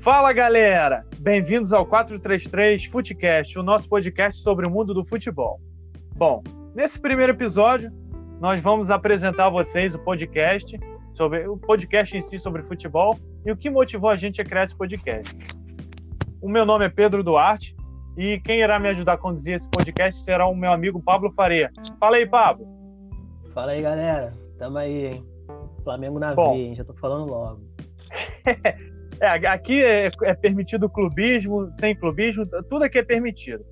Fala, galera! Bem-vindos ao 433 Futecast, o nosso podcast sobre o mundo do futebol. Bom, nesse primeiro episódio, nós vamos apresentar a vocês o podcast em si sobre futebol e o que motivou a gente a criar esse podcast. O meu nome é Pedro Duarte e quem irá me ajudar a conduzir esse podcast será o meu amigo Pablo Faria. Fala aí, Pablo! Fala aí, galera! Tamo aí, hein? Flamengo na veia, hein? Já tô falando logo. Aqui é permitido clubismo, sem clubismo, tudo aqui é permitido.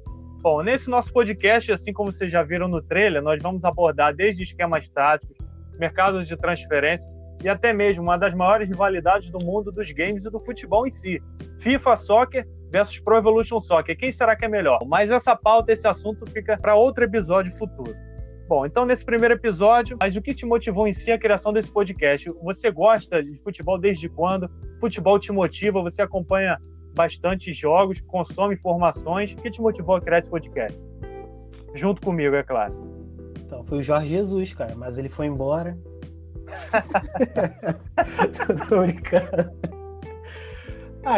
Bom, nesse nosso podcast, assim como vocês já viram no trailer, nós vamos abordar desde esquemas táticos, mercados de transferências e até mesmo uma das maiores rivalidades do mundo dos games e do futebol em si. FIFA Soccer versus Pro Evolution Soccer. Quem será que é melhor? Mas essa pauta, esse assunto fica para outro episódio futuro. Bom, então nesse primeiro episódio, mas o que te motivou em si a criação desse podcast? Você gosta de futebol desde quando? Futebol te motiva? Você acompanha bastante jogos, consome informações? O que te motivou a criar esse podcast? Junto comigo, é claro. Então, foi o Jorge Jesus, cara, mas ele foi embora. Tô brincando.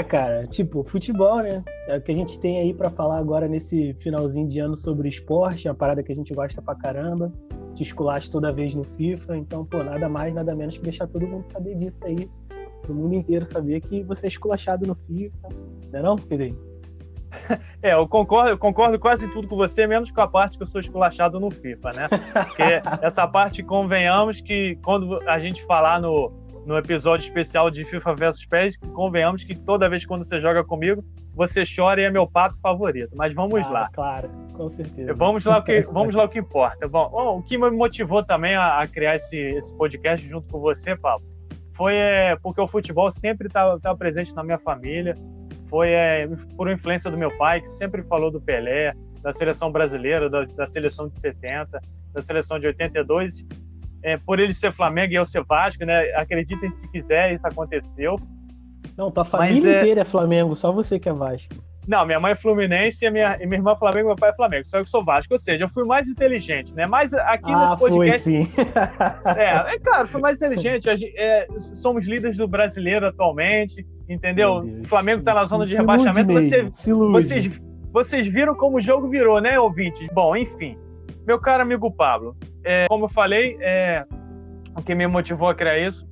Cara, futebol, né? É o que a gente tem aí pra falar agora nesse finalzinho de ano sobre esporte, uma parada que a gente gosta pra caramba, te esculacha toda vez no FIFA, então, nada mais, nada menos que deixar todo mundo saber disso aí, pro mundo inteiro saber que você é esculachado no FIFA, não é não, Pedrinho? Eu concordo quase tudo com você, menos com a parte que eu sou esculachado no FIFA, né? Porque essa parte, convenhamos que quando a gente falar no episódio especial de FIFA vs PES, convenhamos que toda vez quando você joga comigo, você chora e é meu pato favorito. Mas vamos lá. Claro, com certeza. Vamos lá o que importa. Bom, o que me motivou também a criar esse podcast junto com você, Pablo, foi porque o futebol sempre tá presente na minha família. Foi por influência do meu pai, que sempre falou do Pelé, da seleção brasileira, da seleção de 70, da seleção de 82. Por ele ser Flamengo e eu ser Vasco, né? Acreditem se quiser, isso aconteceu. Não, tua família inteira é Flamengo, só você que é Vasco. Não, minha mãe é Fluminense e minha irmã é Flamengo e meu pai é Flamengo, só que eu sou Vasco, ou seja, eu fui mais inteligente, né? Mas aqui nesse podcast... Foi sim. Claro, fui mais inteligente. Somos líderes do brasileiro atualmente, entendeu? O Flamengo tá na zona de rebaixamento. Vocês viram como o jogo virou, né, ouvintes? Bom, enfim. Meu caro amigo Pablo, como eu falei, o que me motivou a criar isso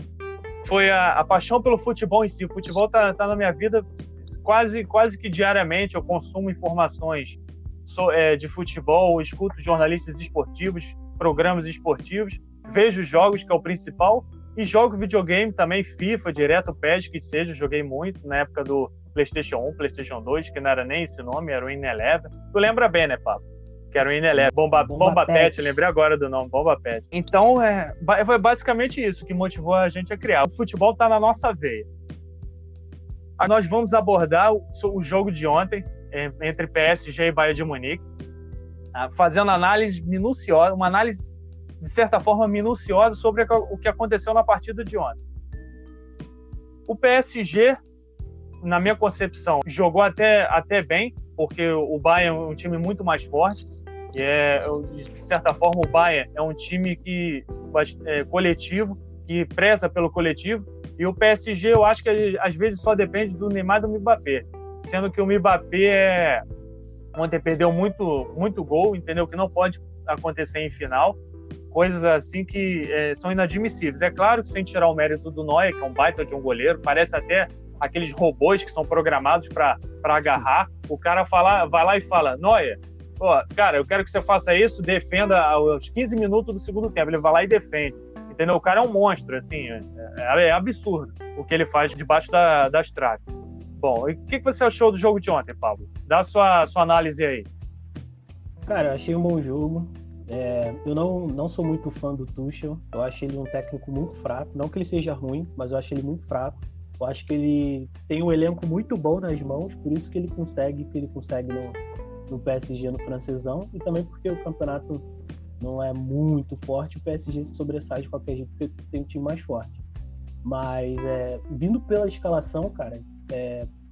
foi a paixão pelo futebol em si. O futebol tá na minha vida quase que diariamente. Eu consumo informações de futebol, escuto jornalistas esportivos, programas esportivos, vejo jogos, que é o principal, e jogo videogame também, FIFA, direto, PES, que seja. Joguei muito na época do PlayStation 1, PlayStation 2, que não era nem esse nome, era o In-11. Tu lembra bem, né, Pablo? Que era o In-11, Bomba Pet, lembrei agora do nome, Bomba Pet. Então, foi basicamente isso que motivou a gente a criar. O futebol tá na nossa veia. Nós vamos abordar o jogo de ontem, entre PSG e Bayern de Munique, fazendo análise minuciosa, uma análise, de certa forma, minuciosa sobre o que aconteceu na partida de ontem. O PSG, na minha concepção, jogou até bem, porque o Bayern é um time muito mais forte. De certa forma, o Bayern é um time coletivo, que preza pelo coletivo, e o PSG eu acho que às vezes só depende do Neymar e do Mbappé, sendo que o Mbappé ontem perdeu muito gol, entendeu? Que não pode acontecer em final, coisas assim que são inadmissíveis. É claro que sem tirar o mérito do Neuer, que é um baita de um goleiro, parece até aqueles robôs que são programados para agarrar. O cara vai lá e fala: Neuer, cara, eu quero que você faça isso, defenda aos 15 minutos do segundo tempo. Ele vai lá e defende, entendeu? O cara é um monstro, assim, é absurdo o que ele faz debaixo das traves. Bom, e o que você achou do jogo de ontem, Pablo? Dá a sua análise aí. Cara, eu achei um bom jogo. Eu não sou muito fã do Tuchel. Eu acho ele um técnico muito fraco. Não que ele seja ruim, mas eu acho ele muito fraco. Eu acho que ele tem um elenco muito bom nas mãos, por isso que ele consegue no PSG, no francesão, e também porque o campeonato não é muito forte, o PSG se sobressai de qualquer jeito porque tem um time mais forte. Mas vindo pela escalação, cara,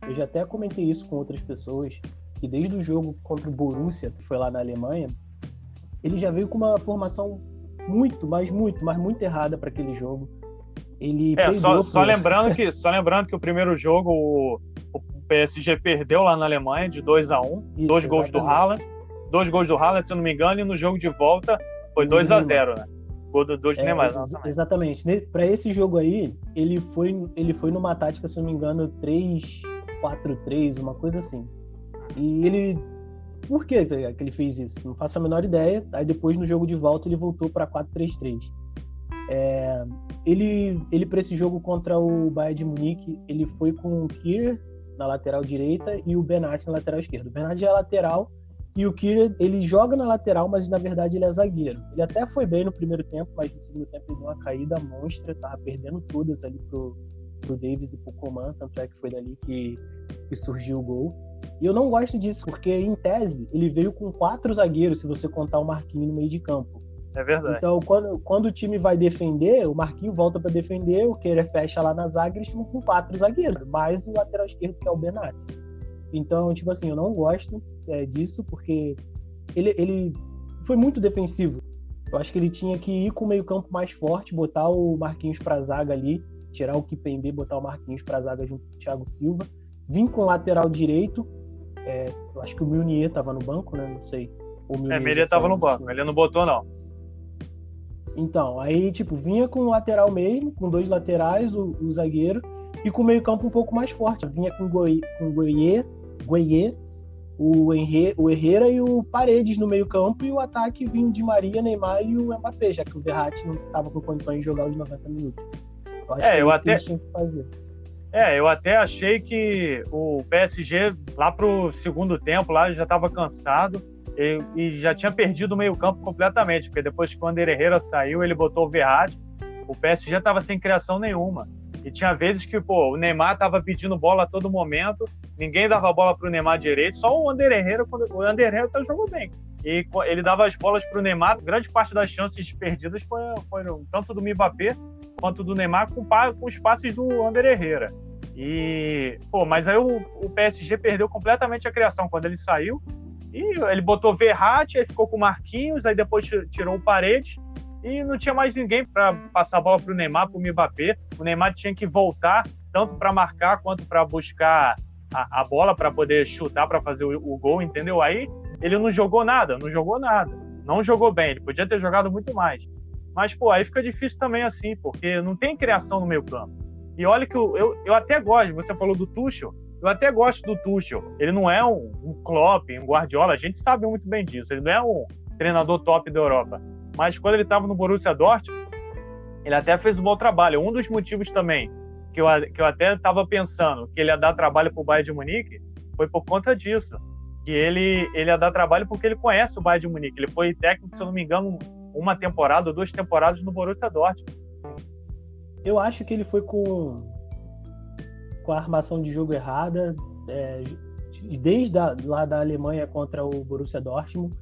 eu já até comentei isso com outras pessoas, que desde o jogo contra o Borussia, que foi lá na Alemanha, ele já veio com uma formação muito errada para aquele jogo. Ele só lembrando que o primeiro jogo, PSG perdeu lá na Alemanha de 2-1, Isso, 2 gols do Haaland. 2 gols do Haaland, se eu não me engano, e no jogo de volta foi 2-0, né? Gol do Neymar. Exatamente. Para esse jogo aí, ele foi numa tática, se eu não me engano, 3-4-3, uma coisa assim. E ele... Por que ele fez isso? Não faço a menor ideia. Aí depois, no jogo de volta, ele voltou para 4-3-3. Ele para esse jogo contra o Bayern de Munique, ele foi com o Kier na lateral direita e o Benat na lateral esquerda. O Benat já é lateral e o Kier, ele joga na lateral, mas na verdade ele é zagueiro. Ele até foi bem no primeiro tempo, mas no segundo tempo ele deu uma caída monstra, tava perdendo todas ali pro Davies e pro Coman, tanto é que foi dali que surgiu o gol. E eu não gosto disso, porque em tese ele veio com 4 zagueiros, se você contar o Marquinhos no meio de campo. É verdade. Então, quando o time vai defender, o Marquinhos volta para defender, o Kehrer fecha lá na zaga, eles ficam com 4 zagueiros, mais o lateral esquerdo, que é o Benat. Então, tipo assim, eu não gosto disso, porque ele foi muito defensivo. Eu acho que ele tinha que ir com o meio-campo mais forte, botar o Marquinhos pra zaga ali, tirar o Kimpembe, botar o Marquinhos pra zaga junto com o Thiago Silva, vir com o lateral direito. Eu acho que o Meunier tava no banco, né? Não sei. O Meunier tava no banco, ele não botou, não. Então, aí, tipo, vinha com o lateral mesmo, com 2 laterais, o zagueiro, e com o meio-campo um pouco mais forte. Vinha com o Gueye, o Herrera e o Paredes no meio-campo, e o ataque vinha de Maria, Neymar e o Mbappé, já que o Verratti não estava com condições de jogar os 90 minutos. Eu acho que é isso que eles tinham que fazer. Eu até achei que o PSG, lá pro segundo tempo, lá já estava cansado e já tinha perdido o meio-campo completamente, porque depois que o Ander Herrera saiu, ele botou o Verratti, o PSG estava sem criação nenhuma. E tinha vezes que, o Neymar estava pedindo bola a todo momento, ninguém dava bola pro Neymar direito, só o Ander Herrera, o Ander Herrera até jogou bem. E ele dava as bolas pro Neymar, grande parte das chances perdidas foram tanto do Mbappé quanto do Neymar com os passes do Ander Herrera. Mas aí o PSG perdeu completamente a criação quando ele saiu, e ele botou Verratti, aí ficou com o Marquinhos, aí depois tirou o Paredes, e não tinha mais ninguém para passar a bola para o Neymar, para o Mbappé. O Neymar tinha que voltar tanto para marcar quanto para buscar a bola para poder chutar, para fazer o gol, entendeu? Aí ele não jogou nada, não jogou bem, ele podia ter jogado muito mais. Mas, aí fica difícil também assim, porque não tem criação no meio campo. E olha que eu até gosto, você falou do Tuchel, eu até gosto do Tuchel. Ele não é um Klopp, um Guardiola, a gente sabe muito bem disso, ele não é um treinador top da Europa. Mas quando ele estava no Borussia Dortmund, ele até fez um bom trabalho. Um dos motivos também que eu até estava pensando que ele ia dar trabalho para o Bayern de Munique foi por conta disso. Que ele ia dar trabalho porque ele conhece o Bayern de Munique. Ele foi técnico, se eu não me engano, 1 temporada ou 2 temporadas no Borussia Dortmund. Eu acho que ele foi com a armação de jogo errada, desde lá da Alemanha contra o Borussia Dortmund.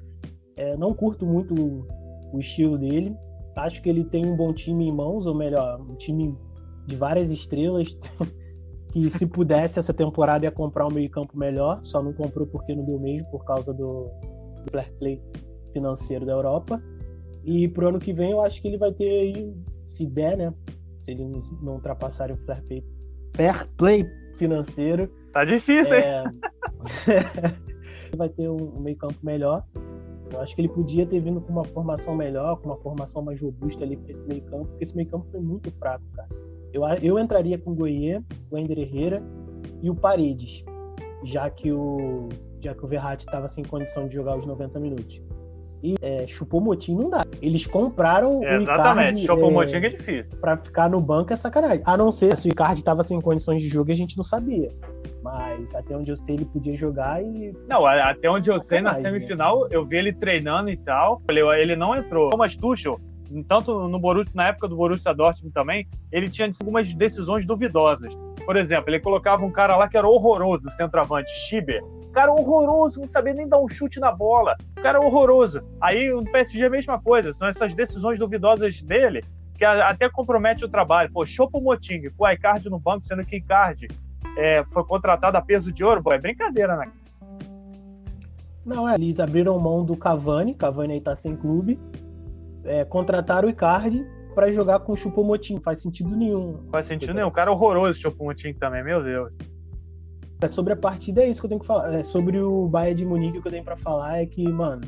Não curto muito o estilo dele. Acho que ele tem um bom time em mãos, ou melhor, um time de várias estrelas que, se pudesse, essa temporada ia comprar um meio-campo melhor, só não comprou porque não deu mesmo, por causa do fair play financeiro da Europa. E pro ano que vem eu acho que ele vai ter aí, se der, né, se eles não ultrapassarem o fair play financeiro. Tá difícil, hein? Vai ter um meio-campo melhor. Eu acho que ele podia ter vindo com uma formação melhor, com uma formação mais robusta ali para esse meio-campo, porque esse meio-campo foi muito fraco, cara. Eu entraria com o Gueye, o Ander Herrera e o Paredes, já que o Verratti estava sem condição de jogar os 90 minutos. E Choupo-Moting não dá. Eles compraram o Icardi. Exatamente, Choupo-Moting é difícil. Pra ficar no banco é sacanagem. A não ser se o Icardi estava sem condições de jogo e a gente não sabia. Mas até onde eu sei ele podia jogar e... Não, até onde eu sei, na semifinal, eu vi ele treinando e tal. Ele não entrou. Thomas Tuchel, tanto no Borussia, na época do Borussia Dortmund também, ele tinha algumas decisões duvidosas. Por exemplo, ele colocava um cara lá que era horroroso, centroavante, Schieber. Cara horroroso, não sabia nem dar um chute na bola. Cara horroroso. Aí no PSG é a mesma coisa. São essas decisões duvidosas dele que até compromete o trabalho. Choupo-Moting, o Icardi no banco, sendo que Icardi foi contratado a peso de ouro. É brincadeira, né? Não, eles abriram mão do Cavani aí tá sem clube. Contrataram o Icardi pra jogar com o Choupo-Moting. Faz sentido nenhum. Faz sentido nenhum. O cara horroroso, Choupo-Moting também, meu Deus. Sobre a partida, é isso que eu tenho que falar. Sobre o Bayern de Munique, o que eu tenho pra falar é que, mano,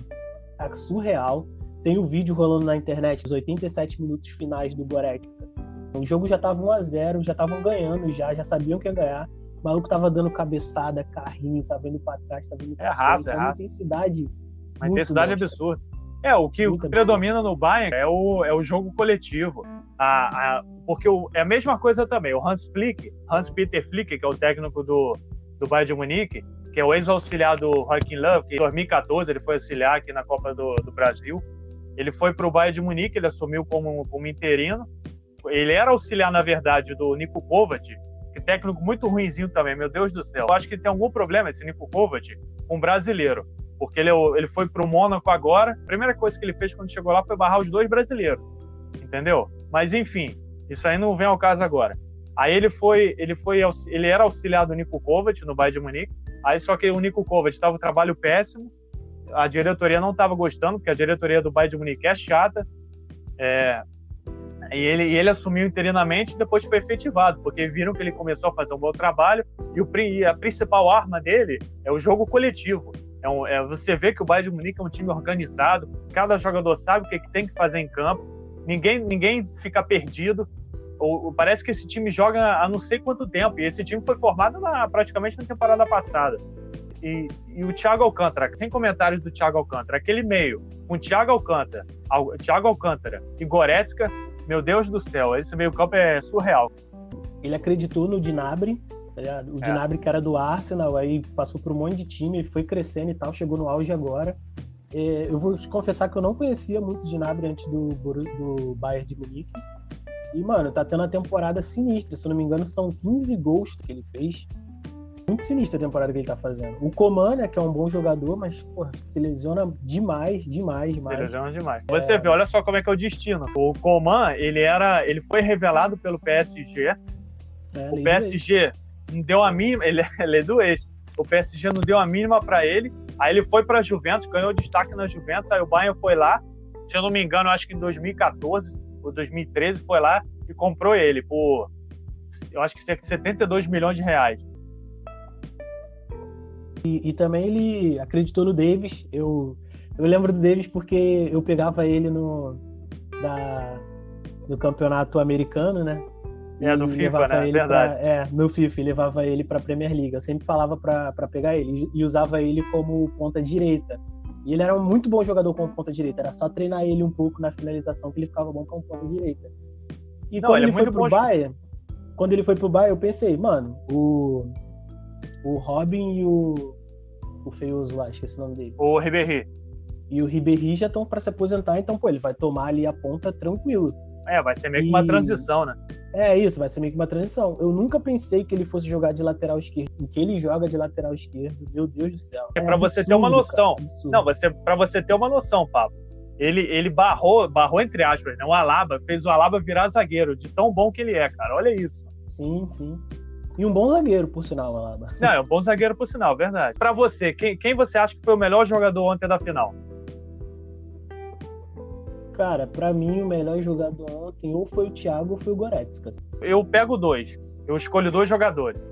tá surreal. Tem um vídeo rolando na internet, os 87 minutos finais do Goretzka. O jogo já tava 1-0, já estavam ganhando, já sabiam que ia ganhar. O maluco tava dando cabeçada, carrinho, tava indo pra trás, tava indo pra frente. É uma intensidade. Uma intensidade absurda. O que predomina no Bayern é o jogo coletivo. Porque é a mesma coisa também. O Hans-Peter Flick, que é o técnico do Bayern de Munique, que é o ex-auxiliar do Joachim Löw, que em 2014 ele foi auxiliar aqui na Copa do Brasil. Ele foi para o Bayern de Munique, ele assumiu como interino. Ele era auxiliar, na verdade, do Niko Kovac, que é técnico muito ruinzinho também, meu Deus do céu. Eu acho que tem algum problema esse Niko Kovac com um brasileiro, porque ele foi para o Mônaco agora. A primeira coisa que ele fez quando chegou lá foi barrar os 2 brasileiros, entendeu? Mas enfim, isso aí não vem ao caso agora. Aí ele era auxiliar do Niko Kovac no Bayern de Munique. Aí só que o Niko Kovac estava um trabalho péssimo, a diretoria não estava gostando, porque a diretoria do Bayern de Munique é chata. E ele assumiu interinamente e depois foi efetivado, porque viram que ele começou a fazer um bom trabalho e a principal arma dele é o jogo coletivo. Você vê que o Bayern de Munique é um time organizado, cada jogador sabe o que tem que fazer em campo, ninguém fica perdido. Parece que esse time joga há não sei quanto tempo, e esse time foi formado praticamente na temporada passada. E o Thiago Alcântara, sem comentários do Thiago Alcântara, aquele meio com Thiago Alcântara e Goretzka, meu Deus do céu, esse meio campo é surreal. Ele acreditou no Gnabry, tá ligado? O Gnabry que era do Arsenal, aí passou por um monte de time, ele foi crescendo e tal, chegou no auge agora. Eu vou te confessar que eu não conhecia muito o Gnabry antes do Bayern de Munique. E, mano, tá tendo uma temporada sinistra. Se eu não me engano, são 15 gols que ele fez. Muito sinistra a temporada que ele tá fazendo. O Coman, né, que é um bom jogador, mas, porra, se lesiona demais. Se lesiona demais. Você vê, olha só como é que é o destino. O Coman, ele foi revelado pelo PSG. O PSG não deu a mínima... Ele é do ex. O PSG não deu a mínima pra ele. Aí ele foi pra Juventus, ganhou destaque na Juventus. Aí o Bayern foi lá. Se eu não me engano, acho que em 2014 ou 2013 foi lá e comprou ele por, eu acho que cerca de 72 milhões de reais. E também ele acreditou no Davis. Eu lembro do Davis porque eu pegava ele no campeonato americano, né? Do FIFA, né? Verdade. No FIFA, e levava ele pra Premier League. Eu sempre falava pra pegar ele e usava ele como ponta direita. E ele era um muito bom jogador como ponta direita. Era só treinar ele um pouco na finalização que ele ficava bom como ponta direita. E quando ele foi pro Bayern, eu pensei, mano, o Robin e o feioso lá, esqueci o nome dele. O Ribéry. E o Ribéry já estão pra se aposentar, então, ele vai tomar ali a ponta tranquilo. Vai ser meio que uma transição, né? Isso, vai ser meio que uma transição. Eu nunca pensei que ele fosse jogar de lateral esquerdo. O que ele joga de lateral esquerdo, meu Deus do céu. Pra você ter uma noção. Pra você ter uma noção, Pablo. Ele barrou entre aspas, né? O Alaba, fez o Alaba virar zagueiro, de tão bom que ele é, cara. Olha isso. Sim. E um bom zagueiro, por sinal, Alaba. Não, é um bom zagueiro, por sinal, verdade. Pra você, quem você acha que foi o melhor jogador ontem da final? Cara, pra mim, o melhor jogador ontem ou foi o Thiago ou foi o Goretzka. Eu pego 2. Eu escolho 2 jogadores.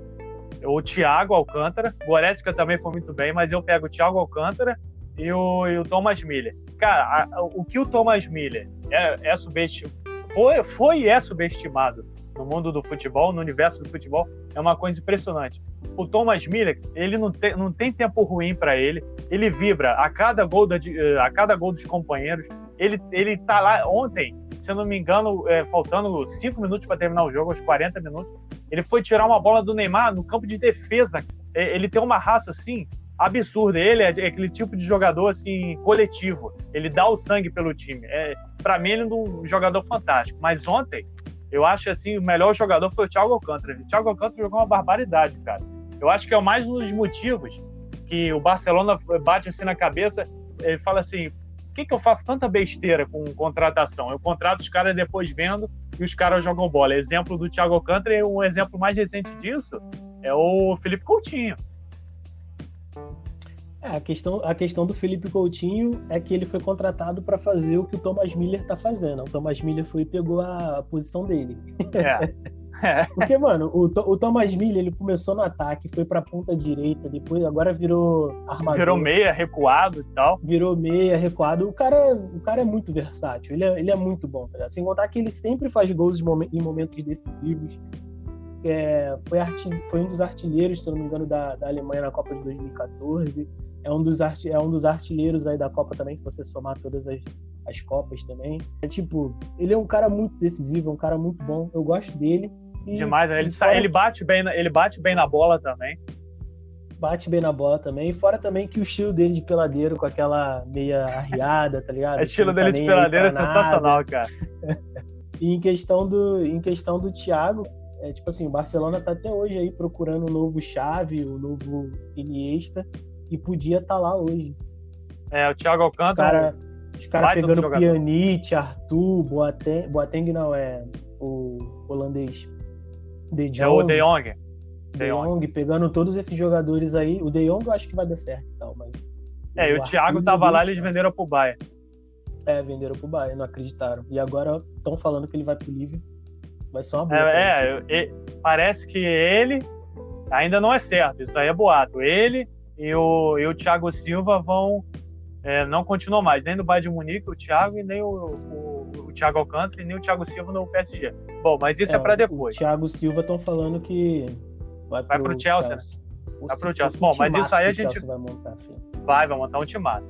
O Thiago Alcântara. O Goretzka também foi muito bem, mas eu pego o Thiago Alcântara e o Thomas Müller. Cara, o que o Thomas Müller é subestimado, foi e é subestimado no mundo do futebol, no universo do futebol, é uma coisa impressionante. O Thomas Müller, ele não tem tempo ruim para ele. Ele vibra a cada gol dos companheiros. Ele tá lá ontem, se eu não me engano, faltando 5 minutos para terminar o jogo, aos 40 minutos, ele foi tirar uma bola do Neymar no campo de defesa. Ele tem uma raça assim absurda. Ele é aquele tipo de jogador assim coletivo. Ele dá o sangue pelo time. Para mim ele é um jogador fantástico. Mas ontem eu acho assim o melhor jogador foi o Thiago Alcântara. O Thiago Alcântara jogou uma barbaridade, cara. Eu acho que é mais um dos motivos que o Barcelona bate assim na cabeça. Ele fala assim: por que eu faço tanta besteira com contratação? Eu contrato os caras depois vendo e os caras jogam bola. Exemplo do Thiago Alcântara, e um exemplo mais recente disso é o Felipe Coutinho. A questão do Felipe Coutinho é que ele foi contratado para fazer o que o Thomas Müller tá fazendo. O Thomas Müller foi e pegou a posição dele. Porque, mano, o Thomas Müller, ele começou no ataque, foi pra ponta direita, depois agora virou armador. Virou meia, recuado e tal. Virou meia, recuado. O cara é muito versátil, ele é muito bom, tá ligado? Sem contar que ele sempre faz gols em momentos decisivos. Foi um dos artilheiros, se eu não me engano, da Alemanha na Copa de 2014. É um dos artilheiros aí da Copa também, se você somar todas as Copas também. Ele é um cara muito decisivo, é um cara muito bom. Eu gosto dele. Demais, né? Ele bate bem na bola também. Bate bem na bola também. E fora também que o estilo dele de peladeiro, com aquela meia arriada, tá ligado? O estilo dele de peladeiro é sensacional, cara. E em questão do Thiago, o Barcelona tá até hoje aí procurando um novo Xavi, um novo Iniesta, e podia estar lá hoje. O Thiago Alcântara. Os caras pegando Pjanic, Arthur, Boateng não, é o holandês. De Jong. O De Jong. De Jong, pegando todos esses jogadores aí. O De Jong eu acho que vai dar certo e tal, mas... E o Thiago tava lá, eles venderam pro Bayern. Venderam pro Bayern, não acreditaram. E agora estão falando que ele vai pro Liverpool. Vai ser uma boa. Parece que ele ainda não é certo, isso aí é boato. Ele e o Thiago Silva vão... não continuam mais, nem no Bayern de Munique, o Thiago, e nem o Thiago Alcântara, e nem o Thiago Silva no PSG. Bom, mas isso é para depois. O Thiago Silva estão falando que vai pro Chelsea. Vai pro Chelsea. Bom, mas isso aí a gente vai montar, filho. Vai montar um timaço.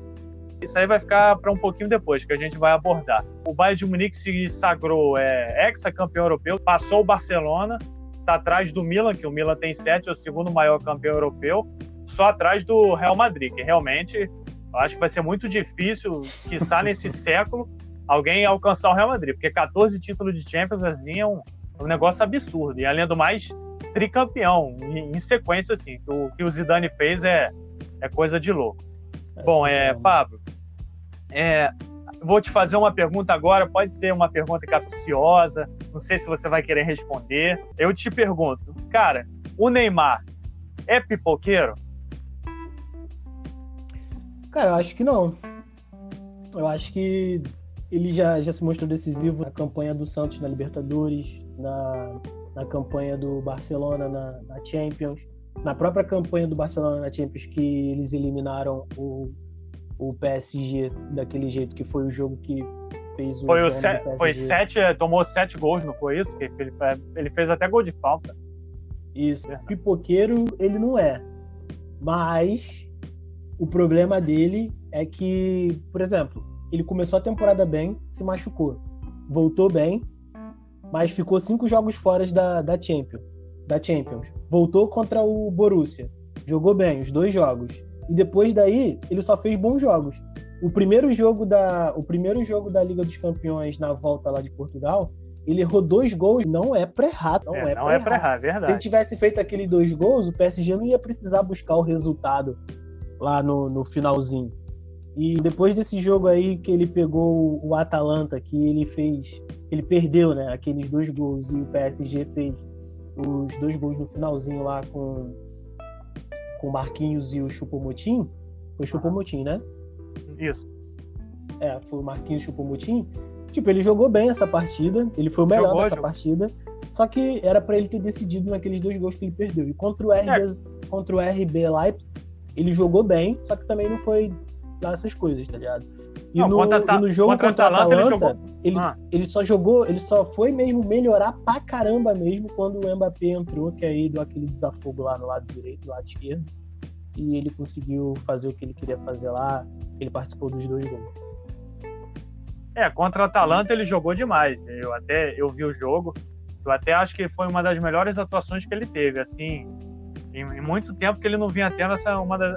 Isso aí vai ficar para um pouquinho depois, que a gente vai abordar. O Bayern de Munique se sagrou ex-campeão europeu, passou o Barcelona, está atrás do Milan, que o Milan tem 7, é o segundo maior campeão europeu, só atrás do Real Madrid, que realmente eu acho que vai ser muito difícil, quiçá nesse século, alguém alcançar o Real Madrid, porque 14 títulos de Champions assim, é um negócio absurdo. E além do mais, tricampeão, em sequência, assim. O que o Zidane fez é coisa de louco. Bom, Pablo, vou te fazer uma pergunta agora, pode ser uma pergunta capciosa, não sei se você vai querer responder. Eu te pergunto, cara, o Neymar é pipoqueiro? Cara, eu acho que não. Eu acho que ele já se mostrou decisivo na campanha do Santos na Libertadores, na campanha do Barcelona na Champions, na própria campanha do Barcelona na Champions, que eles eliminaram o PSG daquele jeito, que foi o jogo que fez Foi 7, tomou 7 gols, não foi isso? Ele fez até gol de falta. Isso. Pipoqueiro ele não é. Mas o problema dele é que, por exemplo, ele começou a temporada bem, se machucou. Voltou bem, mas ficou 5 jogos fora da Champions. Voltou contra o Borussia. Jogou bem os 2 jogos. E depois daí, ele só fez bons jogos. O primeiro jogo da Liga dos Campeões na volta lá de Portugal, ele errou 2 gols. Não é pra errar. Não é pra errar, verdade. Se ele tivesse feito aqueles 2 gols, o PSG não ia precisar buscar o resultado lá no finalzinho. E depois desse jogo aí que ele pegou o Atalanta, que ele perdeu, né, aqueles 2 gols, e o PSG fez os 2 gols no finalzinho lá com o Marquinhos e o Choupo-Moting. Foi Choupo-Moting, né? Isso. Foi o Marquinhos e o Choupo-Moting. Ele jogou bem essa partida, ele foi o melhor dessa partida, só que era pra ele ter decidido naqueles 2 gols que ele perdeu. E contra o RB Leipzig, ele jogou bem, só que também não foi lá essas coisas, tá ligado? E no jogo contra a Atalanta, ele só foi mesmo melhorar pra caramba mesmo quando o Mbappé entrou, que aí deu aquele desafogo lá no lado direito, no lado esquerdo, e ele conseguiu fazer o que ele queria fazer lá, ele participou dos 2 gols. Contra a Atalanta ele jogou demais, eu vi o jogo, eu até acho que foi uma das melhores atuações que ele teve, assim, em muito tempo que ele não vinha tendo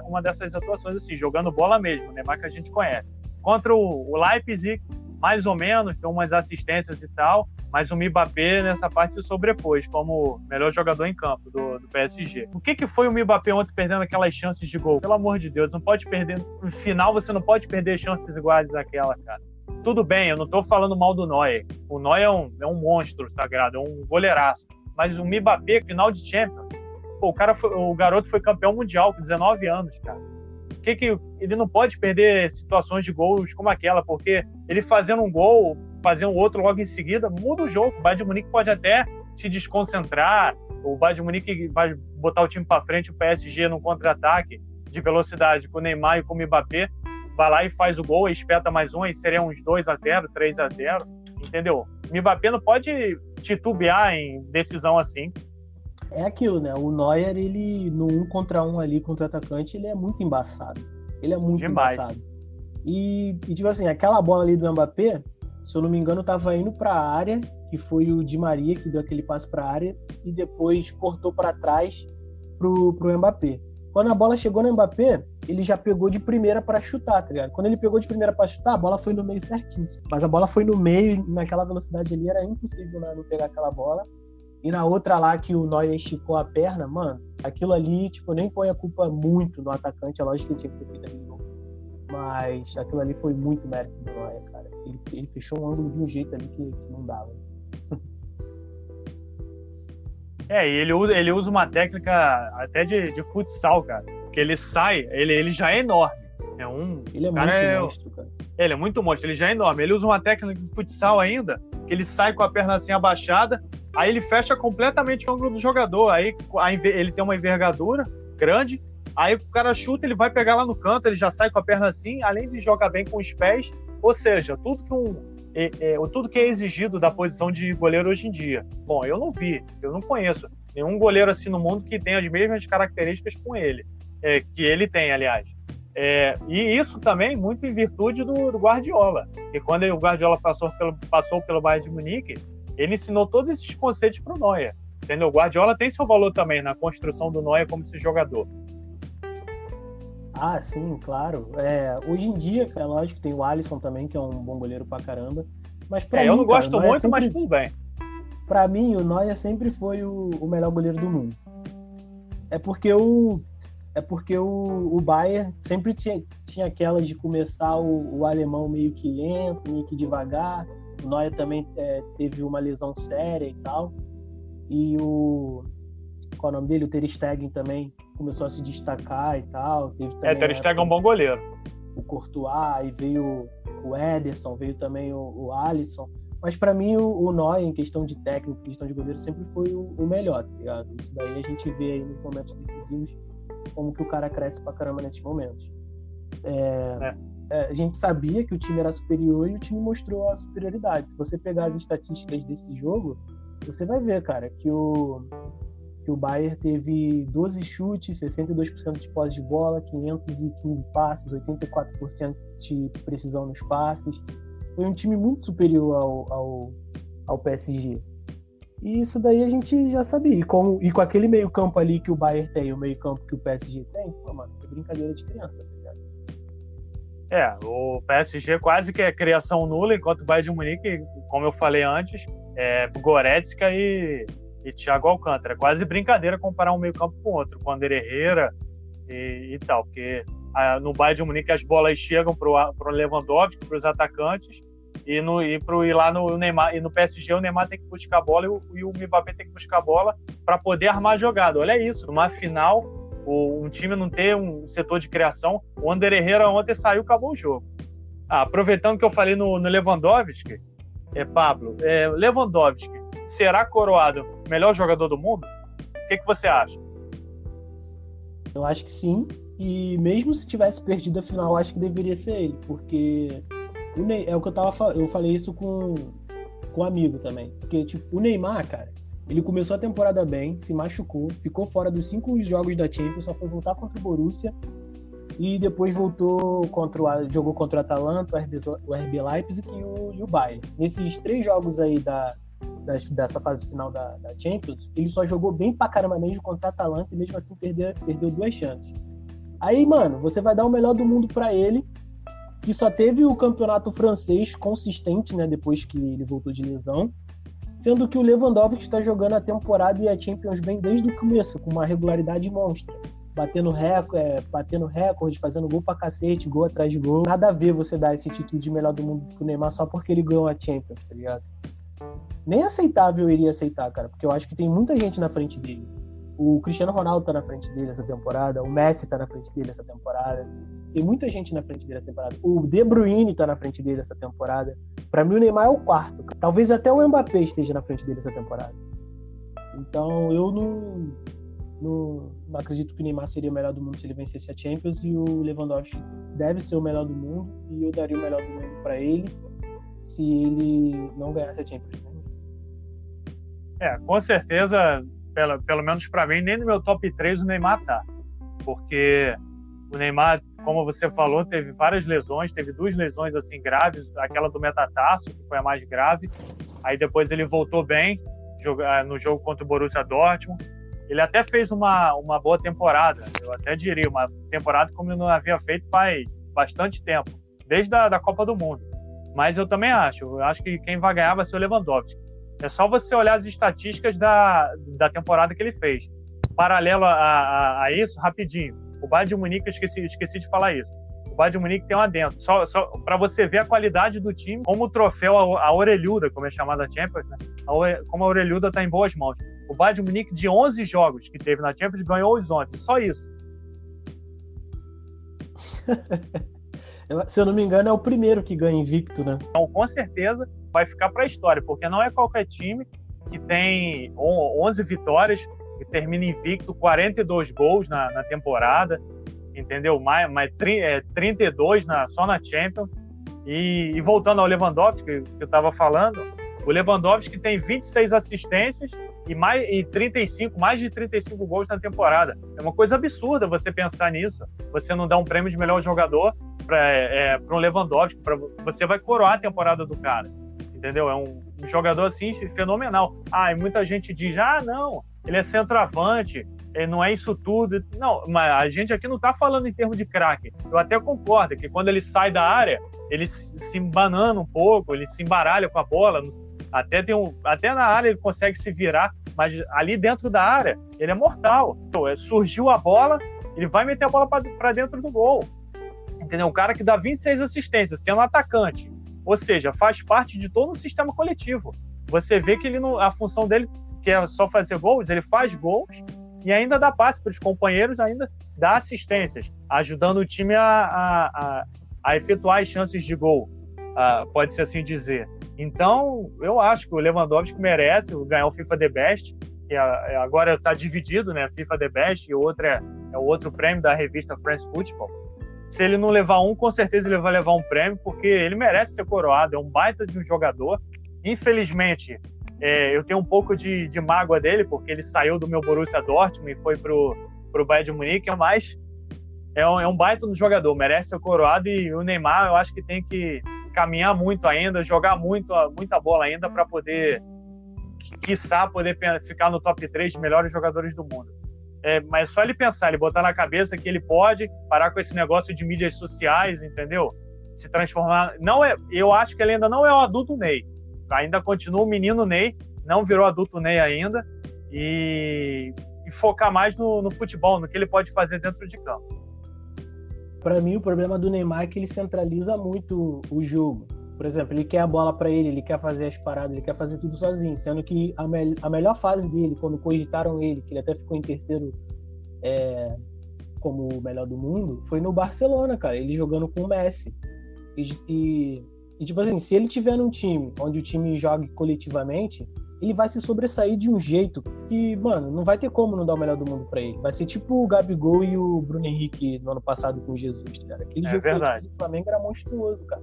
uma dessas atuações, assim, jogando bola mesmo, né, mais que a gente conhece. Contra o Leipzig, mais ou menos, deu umas assistências e tal, mas o Mbappé nessa parte se sobrepôs como melhor jogador em campo do PSG. O que foi o Mbappé ontem perdendo aquelas chances de gol? Pelo amor de Deus, não pode perder. No final, você não pode perder chances iguais àquela, cara. Tudo bem, eu não tô falando mal do Neuer. O Neuer é um monstro sagrado, é um goleiraço. Mas o Mbappé, final de Champions, o garoto foi campeão mundial com 19 anos, cara. Ele não pode perder situações de gols como aquela, porque ele fazendo um gol, fazendo outro logo em seguida, muda o jogo. O Bayern de Munique pode até se desconcentrar, o Bayern de Munique vai botar o time para frente, o PSG no contra-ataque de velocidade com o Neymar e com o Mbappé, vai lá e faz o gol, espeta mais um, aí seria uns 2-0, 3-0, entendeu? O Mbappé não pode titubear em decisão assim. É aquilo, né? O Neuer, ele no 1 contra 1 ali contra o atacante, ele é muito embaçado. Ele é muito demais. Embaçado. E tipo assim, aquela bola ali do Mbappé, se eu não me engano, tava indo pra área, que foi o Di Maria que deu aquele passe pra área e depois cortou para trás pro Mbappé. Quando a bola chegou no Mbappé, ele já pegou de primeira para chutar, tá ligado? Quando ele pegou de primeira para chutar, a bola foi no meio certinho. Mas a bola foi no meio, naquela velocidade ali, era impossível, né, não pegar aquela bola. E na outra lá que o Neuer esticou a perna, mano, aquilo ali, tipo, nem põe a culpa muito no atacante, é lógico que ele tinha que ter feito aquele gol. Mas aquilo ali foi muito mérito do Neuer, cara. Ele fechou um ângulo de um jeito ali que não dava. E ele usa uma técnica até de futsal, cara. Que ele sai, ele já é enorme. Ele é muito monstro, cara. Ele é muito monstro, ele já é enorme. Ele usa uma técnica de futsal ainda, que ele sai com a perna assim abaixada, aí ele fecha completamente o ângulo do jogador. Aí ele tem uma envergadura grande, aí o cara chuta, ele vai pegar lá no canto, ele já sai com a perna assim, além de jogar bem com os pés. Ou seja, tudo que é exigido da posição de goleiro hoje em dia. Bom, eu não conheço nenhum goleiro assim no mundo que tenha as mesmas características com ele, que ele tem, aliás. E isso também muito em virtude do Guardiola. E quando o Guardiola passou pelo Bayern de Munique, ele ensinou todos esses conceitos para o Neuer. Entendeu? O Guardiola tem seu valor também na construção do Neuer como esse jogador. Ah, sim, claro. Hoje em dia, é lógico, tem o Alisson também, que é um bom goleiro pra caramba. Mas pra mim, eu não gosto cara, muito, mas tudo bem. Pra mim, o Neuer sempre foi o melhor goleiro do mundo. É porque o Bayern sempre tinha aquela de começar o alemão meio que lento, meio que devagar. O Neuer também teve uma lesão séria e tal. E qual é o nome dele? O Ter Stegen também começou a se destacar e tal. Teve também Ter Stegen é um bom goleiro. O Courtois, aí veio o Ederson, veio também o Alisson. Mas pra mim o Neuer, em questão de técnico, em questão de goleiro, sempre foi o melhor, tá ligado? Isso daí a gente vê aí nos momentos decisivos como que o cara cresce pra caramba nesses momentos. A gente sabia que o time era superior e o time mostrou a superioridade. Se você pegar as estatísticas desse jogo, você vai ver, cara, que o Bayern teve 12 chutes, 62% de posse de bola, 515 passes, 84% de precisão nos passes. Foi um time muito superior ao PSG. E isso daí a gente já sabia. E com aquele meio campo ali que o Bayern tem, o meio campo que o PSG tem, pô, mano, foi brincadeira de criança, tá ligado? O PSG quase que é criação nula, enquanto o Bayern de Munique, como eu falei antes, Goretzka e Thiago Alcântara. É quase brincadeira comparar um meio campo com o outro, com o Ander Herrera e tal, porque no Bayern de Munique as bolas chegam pro Lewandowski, pros atacantes, e lá no Neymar, e no PSG o Neymar tem que buscar a bola e o Mbappé tem que buscar a bola para poder armar a jogada. Olha isso, numa final, um time não ter um setor de criação. O Ander Herrera ontem saiu, acabou o jogo. Aproveitando que eu falei no Lewandowski, Pablo, Lewandowski será coroado melhor jogador do mundo? O que você acha? Eu acho que sim, e mesmo se tivesse perdido a final, eu acho que deveria ser ele, porque é o que eu falei isso com um amigo também, porque tipo, o Neymar, cara, ele começou a temporada bem, se machucou, ficou fora dos 5 jogos da Champions, só foi voltar contra o Borussia e depois jogou contra o Atalanta, o RB Leipzig e o Bayern. Nesses 3 jogos aí dessa fase final da Champions, ele só jogou bem pra caramba mesmo contra o Atalanta e mesmo assim perdeu 2 chances. Aí, mano, você vai dar o melhor do mundo pra ele, que só teve o campeonato francês consistente, né, depois que ele voltou de lesão, sendo que o Lewandowski está jogando a temporada e a Champions bem desde o começo, com uma regularidade monstra, batendo recorde, fazendo gol pra cacete, gol atrás de gol. Nada a ver você dar esse título de melhor do mundo pro Neymar só porque ele ganhou a Champions, tá ligado? Nem aceitável eu iria aceitar, cara, porque eu acho que tem muita gente na frente dele. O Cristiano Ronaldo tá na frente dele essa temporada, o Messi tá na frente dele essa temporada, tem muita gente na frente dele essa temporada. O De Bruyne tá na frente dele essa temporada. Pra mim o Neymar é o quarto, cara. Talvez até o Mbappé esteja na frente dele essa temporada. Então eu não acredito que o Neymar seria o melhor do mundo se ele vencesse a Champions, e o Lewandowski deve ser o melhor do mundo, e eu daria o melhor do mundo para ele se ele não ganhasse a Champions. Com certeza, pelo menos para mim, nem no meu top 3 o Neymar tá. Porque o Neymar, como você falou, teve várias lesões, teve 2 lesões assim graves, aquela do metatarso, que foi a mais grave. Aí depois ele voltou bem no jogo contra o Borussia Dortmund. Ele até fez uma boa temporada, eu até diria, uma temporada como ele não havia feito faz bastante tempo, desde a Copa do Mundo. Mas eu também acho que quem vai ganhar vai ser o Lewandowski. É só você olhar as estatísticas da temporada que ele fez. Paralelo a isso, rapidinho, o Bayern de Munique, eu esqueci de falar isso. O Bayern de Munique tem um adendo. Só para você ver a qualidade do time, como o troféu, a orelhuda, como é chamada a Champions, né? Como a orelhuda está em boas mãos. O Bayern de Munique, de 11 jogos que teve na Champions, ganhou os 11. Só isso. Se eu não me engano, é o primeiro que ganha invicto, né? Então, com certeza, vai ficar para a história, porque não é qualquer time que tem 11 vitórias, que termina invicto, 42 gols na temporada, entendeu? Mais 32 só na Champions. E voltando ao Lewandowski, que eu estava falando, o Lewandowski tem 26 assistências e mais de 35 gols na temporada. É uma coisa absurda você pensar nisso. Você não dá um prêmio de melhor jogador para um Lewandowski, você vai coroar a temporada do cara, entendeu? É um jogador assim fenomenal. E muita gente diz, não, ele é centroavante, ele não é isso tudo. Não, mas a gente aqui não está falando em termos de craque. Eu até concordo que quando ele sai da área, ele se embanana um pouco, ele se embaralha com a bola, até na área ele consegue se virar, mas ali dentro da área ele é mortal. Surgiu a bola, ele vai meter a bola para dentro do gol, entendeu? Um cara que dá 26 assistências sendo atacante, ou seja, faz parte de todo um sistema coletivo. Você vê que a função dele, que é só fazer gols, ele faz gols e ainda dá passe para os companheiros, ainda dá assistências, ajudando o time a efetuar as chances de gol, pode-se assim dizer. Então, eu acho que o Lewandowski merece ganhar o FIFA The Best, que agora está dividido, né? FIFA The Best, e o outro é o outro prêmio da revista France Football. Se ele não levar um, com certeza ele vai levar um prêmio, porque ele merece ser coroado, é um baita de um jogador. Infelizmente, eu tenho um pouco de mágoa dele, porque ele saiu do meu Borussia Dortmund e foi pro Bayern de Munique, mas é um baita de um jogador, merece ser coroado. E o Neymar, eu acho que tem que caminhar muito ainda, jogar muita bola ainda para poder, quiçá, poder ficar no top 3 de melhores jogadores do mundo. Mas só ele pensar, ele botar na cabeça que ele pode parar com esse negócio de mídias sociais, entendeu? Se transformar... eu acho que ele ainda não é o adulto Ney. Ainda continua o menino Ney, não virou adulto Ney ainda, e focar mais no futebol, no que ele pode fazer dentro de campo. Para mim, o problema do Neymar é que ele centraliza muito o jogo. Por exemplo, ele quer a bola para ele quer fazer as paradas, ele quer fazer tudo sozinho, sendo que a melhor fase dele, quando cogitaram ele, que ele até ficou em terceiro como o melhor do mundo, foi no Barcelona, cara, ele jogando com o Messi. E tipo assim, se ele tiver num time onde o time jogue coletivamente, ele vai se sobressair de um jeito que, mano, não vai ter como não dar o melhor do mundo pra ele. Vai ser tipo o Gabigol e o Bruno Henrique no ano passado com o Jesus, cara. Aquele jogo do Flamengo era monstruoso, cara.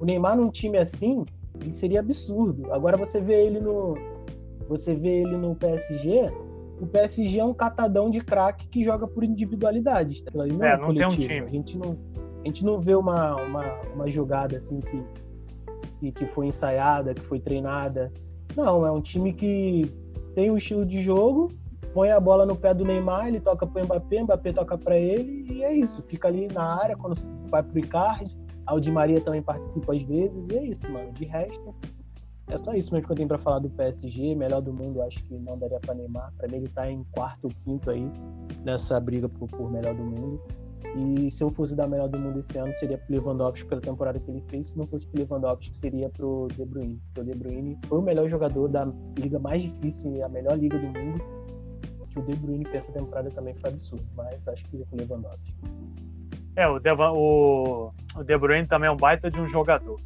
O Neymar num time assim, ele seria absurdo. Agora você vê ele no PSG, o PSG é um catadão de craque que joga por individualidades. Tá? Ele não tem um time. A gente não vê uma jogada assim que foi ensaiada, que foi treinada. Não, é um time que tem um estilo de jogo, põe a bola no pé do Neymar, ele toca pro Mbappé, Mbappé toca pra ele, e é isso. Fica ali na área, quando vai pro Icardi, o Di Maria também participa às vezes, e é isso, mano. De resto, é só isso mesmo que eu tenho pra falar do PSG, melhor do mundo, acho que não daria pra Neymar. Pra mim ele tá em quarto ou quinto aí, nessa briga por melhor do mundo. E se eu fosse dar melhor do mundo esse ano, seria pro Lewandowski pela temporada que ele fez. Se não fosse pro Lewandowski, seria pro De Bruyne. Porque o De Bruyne foi o melhor jogador da liga mais difícil e a melhor liga do mundo. Que o De Bruyne pra essa temporada também foi absurdo, mas acho que ia pro Lewandowski. O De Bruyne também é um baita de um jogador.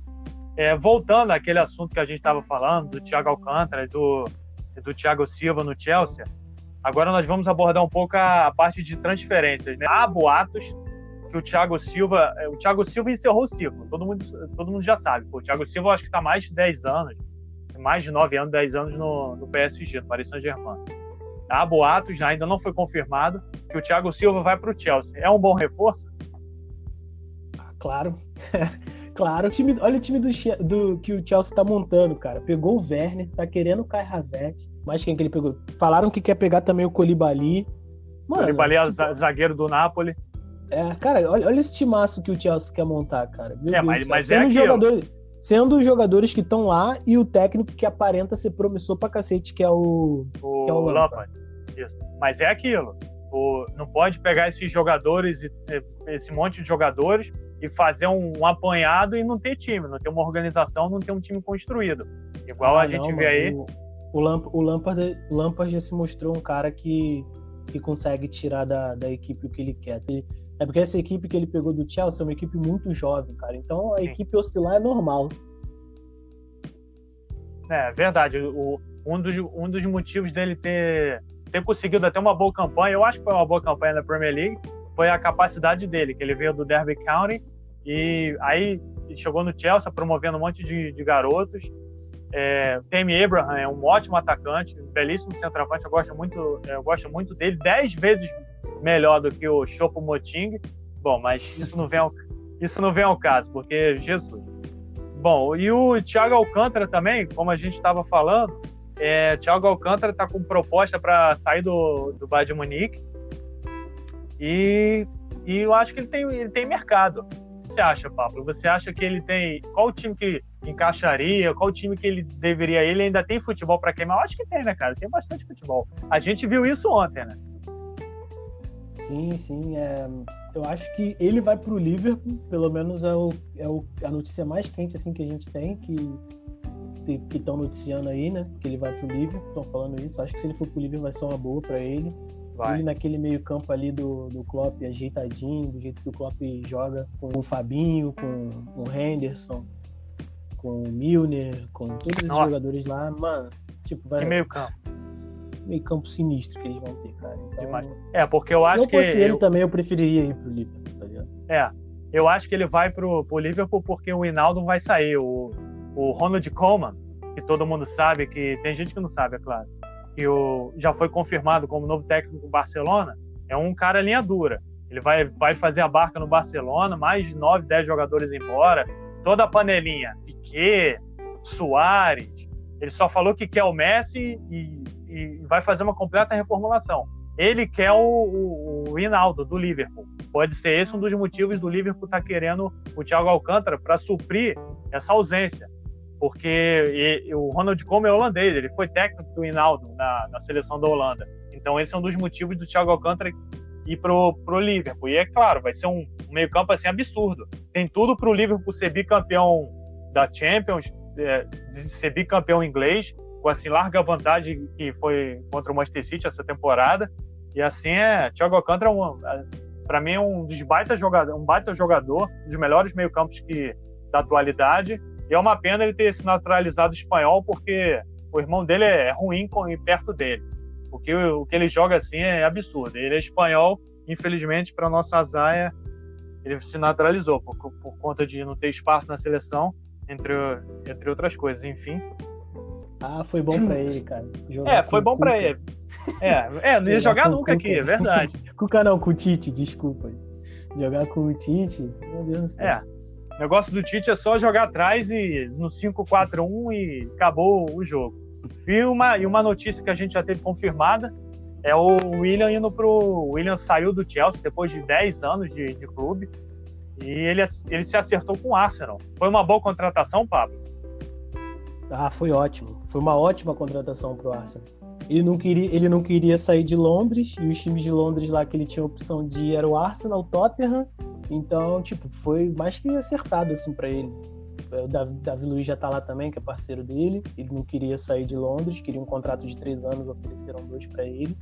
Voltando àquele assunto que a gente estava falando, do Thiago Alcântara, do Thiago Silva no Chelsea, agora nós vamos abordar um pouco a parte de transferências, né? Há boatos que o Thiago Silva encerrou o ciclo, todo mundo já sabe. Pô, o Thiago Silva, eu acho que está mais de 10 anos, mais de 9 anos, 10 anos no PSG, no Paris Saint-Germain. Há boatos, ainda não foi confirmado, que o Thiago Silva vai para o Chelsea. É um bom reforço? Claro. Claro. Olha o time do que o Chelsea tá montando, cara. Pegou o Werner, tá querendo o Kai Havertz. Mas quem que ele pegou? Falaram que quer pegar também o Koulibaly. Mano, Koulibaly é zagueiro do Napoli. Cara, olha esse timaço que o Chelsea quer montar, cara. Mas é aquilo. Sendo os jogadores que estão lá e o técnico que aparenta ser promissor pra cacete, que é o Lampard. Isso. Mas é aquilo. Não pode pegar esses jogadores, esse monte de jogadores, e fazer um apanhado e não ter time, não ter uma organização, não ter um time construído. Igual a gente vê aí. O Lampard já se mostrou um cara que consegue tirar da equipe o que ele quer. É porque essa equipe que ele pegou do Chelsea é uma equipe muito jovem, cara. Então a equipe oscilar é normal. É verdade. Um dos motivos dele ter conseguido até uma boa campanha, eu acho que foi uma boa campanha na Premier League, foi a capacidade dele, que ele veio do Derby County e aí chegou no Chelsea promovendo um monte de garotos. Tammy Abraham é um ótimo atacante, um belíssimo centroavante, eu gosto muito dele, 10 vezes melhor do que o Choupo-Moting. Bom, mas isso não vem ao caso, porque Jesus. Bom, e o Thiago Alcântara também, como a gente estava falando, Thiago Alcântara está com proposta para sair do Bayern de Munique e eu acho que ele tem mercado. O que você acha, Pablo? Você acha que ele tem... Qual o time que encaixaria? Qual o time que ele deveria... Ele ainda tem futebol para queimar? Eu acho que tem, né, cara? Tem bastante futebol. A gente viu isso ontem, né? Sim. Eu acho que ele vai pro Liverpool, pelo menos a notícia mais quente assim, que a gente tem, que estão noticiando aí, né? Que ele vai pro Liverpool, estão falando isso. Acho que se ele for pro Liverpool vai ser uma boa para ele. Vai. Ele naquele meio campo ali do Klopp ajeitadinho, do jeito que o Klopp joga, com o Fabinho, com o Henderson, com o Milner, com todos esses jogadores lá, mano, tipo, vai... Que meio campo. Meio campo sinistro que eles vão ter, cara. Então, porque eu acho que... Se eu fosse ele também, eu preferiria ir pro Liverpool, tá ligado? Eu acho que ele vai pro Liverpool porque o Wijnaldum vai sair. O Ronald Koeman, que todo mundo sabe, que tem gente que não sabe, é claro, que já foi confirmado como novo técnico do Barcelona, é um cara linha dura. Ele vai fazer a barca no Barcelona, mais de 9, 10 jogadores embora, toda a panelinha, Piqué, Suárez, ele só falou que quer o Messi e vai fazer uma completa reformulação. Ele quer o Wijnaldum do Liverpool. Pode ser esse um dos motivos do Liverpool estar querendo o Thiago Alcântara para suprir essa ausência. Porque o Ronald Koeman é holandês, ele foi técnico do Wijnaldum na seleção da Holanda. Então esse é um dos motivos do Thiago Alcântara ir pro Liverpool. E é claro, vai ser um meio campo assim absurdo. Tem tudo pro Liverpool ser bicampeão da Champions, ser bicampeão inglês, com assim larga vantagem que foi contra o Manchester City essa temporada. E assim Thiago Alcântara para mim é um baita jogador, um dos melhores meio-campos da atualidade. E é uma pena ele ter se naturalizado espanhol, porque o irmão dele é ruim perto dele. Porque o que ele joga assim é absurdo. Ele é espanhol, infelizmente, para nossa azar, ele se naturalizou por conta de não ter espaço na seleção, entre outras coisas, enfim. Foi bom pra ele, cara. Foi bom pra ele. Não ia jogar nunca aqui, é verdade. Com o Tite, desculpa. Jogar com o Tite, meu Deus do céu. O negócio do Tite é só jogar atrás e no 5-4-1 e acabou o jogo. E uma notícia que a gente já teve confirmada é o Willian indo o Willian saiu do Chelsea depois de 10 anos de clube e ele se acertou com o Arsenal. Foi uma boa contratação, Pablo? Foi ótimo. Foi uma ótima contratação pro Arsenal. Ele não queria sair de Londres, e os times de Londres lá que ele tinha a opção de ir era o Arsenal, o Tottenham. Então, foi mais que acertado assim para ele. O Davi Luiz já tá lá também, que é parceiro dele. Ele não queria sair de Londres, queria um contrato de 3 anos, ofereceram 2 para ele.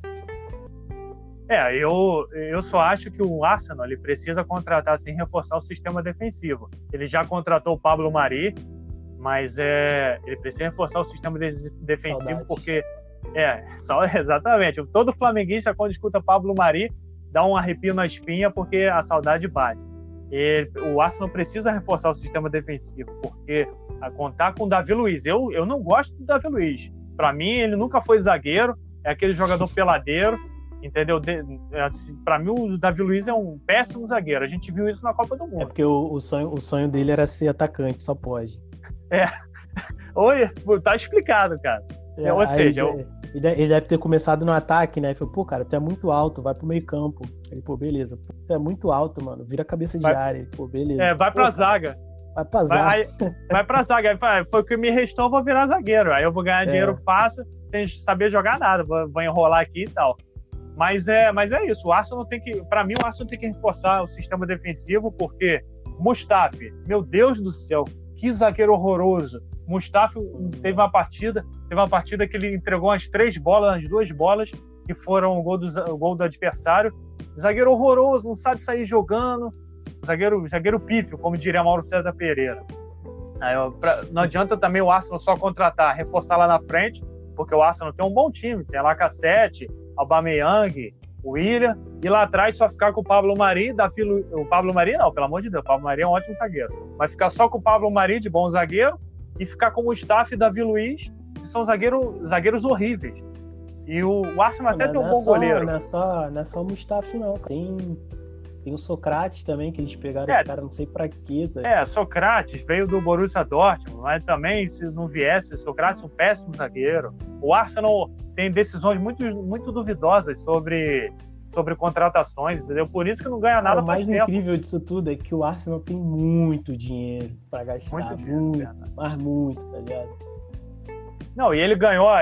Eu só acho que o Arsenal ele precisa contratar, assim, reforçar o sistema defensivo. Ele já contratou o Pablo Mari, mas ele precisa reforçar o sistema defensivo. Saudades. Porque Exatamente. Todo flamenguista, quando escuta Pablo Mari, dá um arrepio na espinha, porque a saudade bate. O Arsenal precisa reforçar o sistema defensivo, porque a contar com o Davi Luiz. Eu não gosto do Davi Luiz. Para mim, ele nunca foi zagueiro, é aquele jogador peladeiro, entendeu? Para mim, o Davi Luiz é um péssimo zagueiro. A gente viu isso na Copa do Mundo. É porque o sonho dele era ser atacante, só pode. Oi, tá explicado, cara. Ou seja, ele deve ter começado no ataque, né? Ele falou, pô, cara, tu é muito alto, vai pro meio campo. Ele, pô, beleza. Tu é muito alto, mano, vira cabeça de área. Ele, pô, beleza. Vai pra zaga. Vai pra zaga. Vai pra zaga. Foi o que me restou, vou virar zagueiro. Aí eu vou ganhar dinheiro fácil, sem saber jogar nada. Vou enrolar aqui e tal. Mas é isso. O Arsenal pra mim, o Arsenal tem que reforçar o sistema defensivo, porque Mustafi, meu Deus do céu, que zagueiro horroroso. Mustafi teve uma partida que ele entregou as 2 bolas, que foram o gol do adversário. Zagueiro horroroso, não sabe sair jogando. Zagueiro pífio, como diria Mauro César Pereira. Não adianta também o Arsenal só contratar, reforçar lá na frente, porque o Arsenal tem um bom time. Tem Lacazette, Aubameyang, Willian, e lá atrás só ficar com o Pablo Mari, o Pablo Mari não, pelo amor de Deus, o Pablo Mari é um ótimo zagueiro. Vai ficar só com o Pablo Mari, de bom zagueiro, e ficar com o Mustafi e Davi Luiz, que são zagueiros horríveis. E o Arsenal até tem um bom goleiro. Não é só o Mustafi, não. Tem o Socrates também, que eles pegaram esse cara, não sei pra quê. Tá? Socrates veio do Borussia Dortmund, mas também, se não viesse, Socrates é um péssimo zagueiro. O Arsenal tem decisões muito, muito duvidosas sobre contratações, entendeu? Por isso que não ganha nada faz tempo. O mais incrível disso tudo é que o Arsenal tem muito dinheiro pra gastar. Muito, tá ligado? Não, e ele ganhou a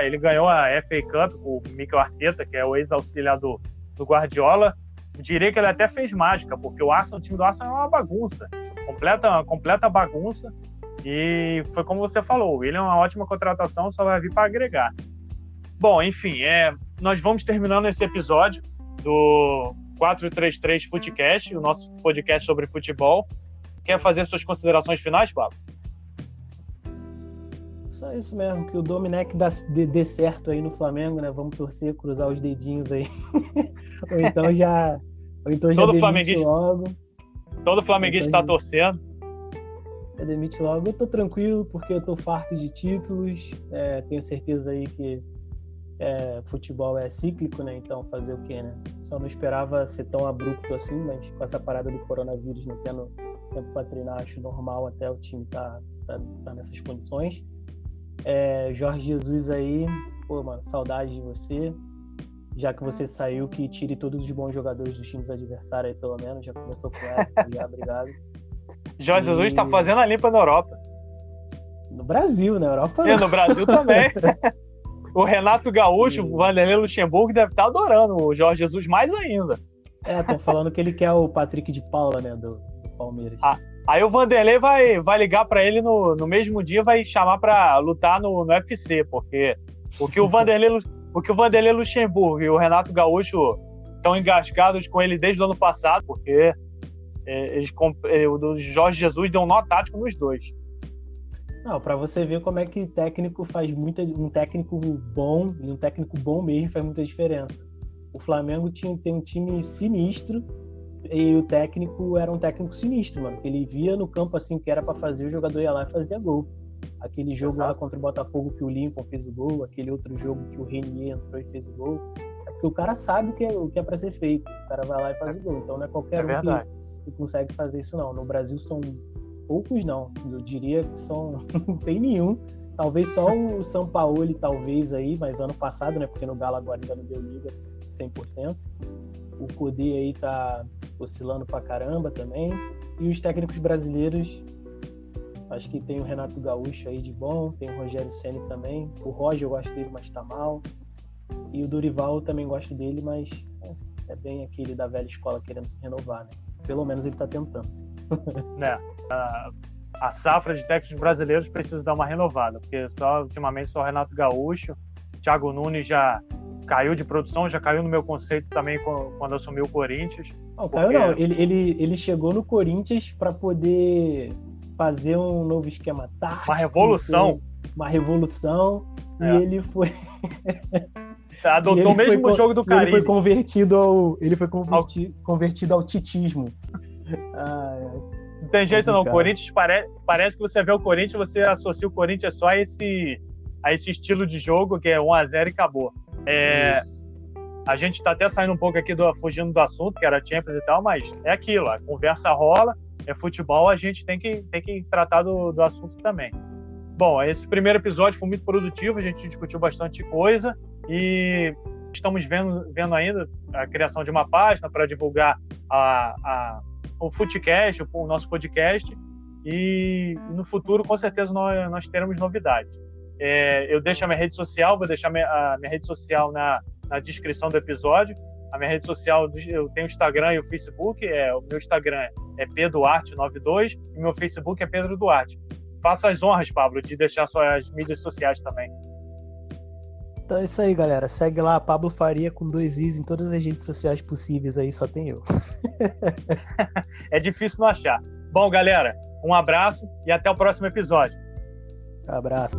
FA Cup com o Mikel Arteta, que é o ex-auxiliar do Guardiola. Eu diria que ele até fez mágica, porque o time do Arsenal é uma bagunça, completa bagunça, e foi como você falou, ele é uma ótima contratação, só vai vir para agregar. Bom, enfim, nós vamos terminando esse episódio do 433 Futecast, o nosso podcast sobre futebol. Quer fazer suas considerações finais, Pablo? Só isso mesmo, que o Domenech dê certo aí no Flamengo, né? Vamos torcer, cruzar os dedinhos aí. Ou então já demite logo. Todo flamenguista está torcendo. Demite logo. Eu tô tranquilo, porque eu tô farto de títulos. Tenho certeza aí que futebol é cíclico, né? Então fazer o quê, né? Só não esperava ser tão abrupto assim, mas com essa parada do coronavírus, não tendo tempo para treinar, acho normal até o time tá nessas condições. Jorge Jesus aí, pô, mano, saudade de você. Já que você saiu, que tire todos os bons jogadores dos times adversários aí, pelo menos. Já começou com ela, obrigado. Jorge Jesus está fazendo a limpa na Europa. No Brasil, na Europa. No Brasil também. O Renato Gaúcho, o Vanderlei Luxemburgo deve estar adorando o Jorge Jesus mais ainda. Estão falando que ele quer o Patrick de Paula, né, do Palmeiras. Aí o Vanderlei vai ligar para ele no mesmo dia, vai chamar para lutar no UFC, porque o que o Vanderlei Luxemburgo e o Renato Gaúcho estão engasgados com ele desde o ano passado, porque o Jorge Jesus deu um nó tático nos dois. Não, para você ver como é que técnico faz um técnico bom, e um técnico bom mesmo faz muita diferença. O Flamengo tem um time sinistro, e o técnico era um técnico sinistro, mano. Ele via no campo assim que era para fazer, o jogador ia lá e fazia gol. Aquele jogo lá contra o Botafogo que o Lincoln fez o gol, aquele outro jogo que o Renier entrou e fez o gol. É porque o cara sabe o que é para ser feito. O cara vai lá e faz o gol. Então não é qualquer um que consegue fazer isso, não. No Brasil são poucos, não. Eu diria que não tem nenhum. Talvez só o Sampaoli, talvez aí, mas ano passado, né? Porque no Galo agora ainda não deu liga 100%. O Codê aí tá oscilando pra caramba também. E os técnicos brasileiros, acho que tem o Renato Gaúcho aí de bom, tem o Rogério Ceni também. O Roger eu gosto dele, mas tá mal. E o Dorival eu também gosto dele, mas é bem aquele da velha escola querendo se renovar, né? Pelo menos ele tá tentando. A safra de técnicos brasileiros precisa dar uma renovada, porque ultimamente só o Renato Gaúcho, Thiago Nunes já caiu de produção, já caiu no meu conceito também quando assumiu o Corinthians. Não, caiu não. Ele chegou no Corinthians para poder fazer um novo esquema tático. Uma revolução. E ele foi Adotou o mesmo jogo do Caribe. Ele foi convertido ao titismo. Não tem jeito não. O Corinthians parece que você vê o Corinthians, você associa o Corinthians só a esse estilo de jogo, que é 1-0 e acabou. A gente está até saindo um pouco aqui, fugindo do assunto, que era Champions e tal, mas é aquilo, a conversa rola, é futebol, a gente tem que tratar do assunto também. Bom, esse primeiro episódio foi muito produtivo, a gente discutiu bastante coisa e estamos vendo ainda a criação de uma página para divulgar o Futecast, o nosso podcast, e no futuro, com certeza, nós teremos novidades. Eu deixo a minha rede social, vou deixar a minha rede social na descrição do episódio. A minha rede social, eu tenho o Instagram e o Facebook. O meu Instagram é pduarte92 e meu Facebook é Pedro Duarte. Faça as honras, Pablo, de deixar suas mídias sociais também. Então é isso aí, galera. Segue lá, Pablo Faria com 2 Is em todas as redes sociais possíveis aí, só tem eu. É difícil não achar. Bom, galera, um abraço e até o próximo episódio. Abraço.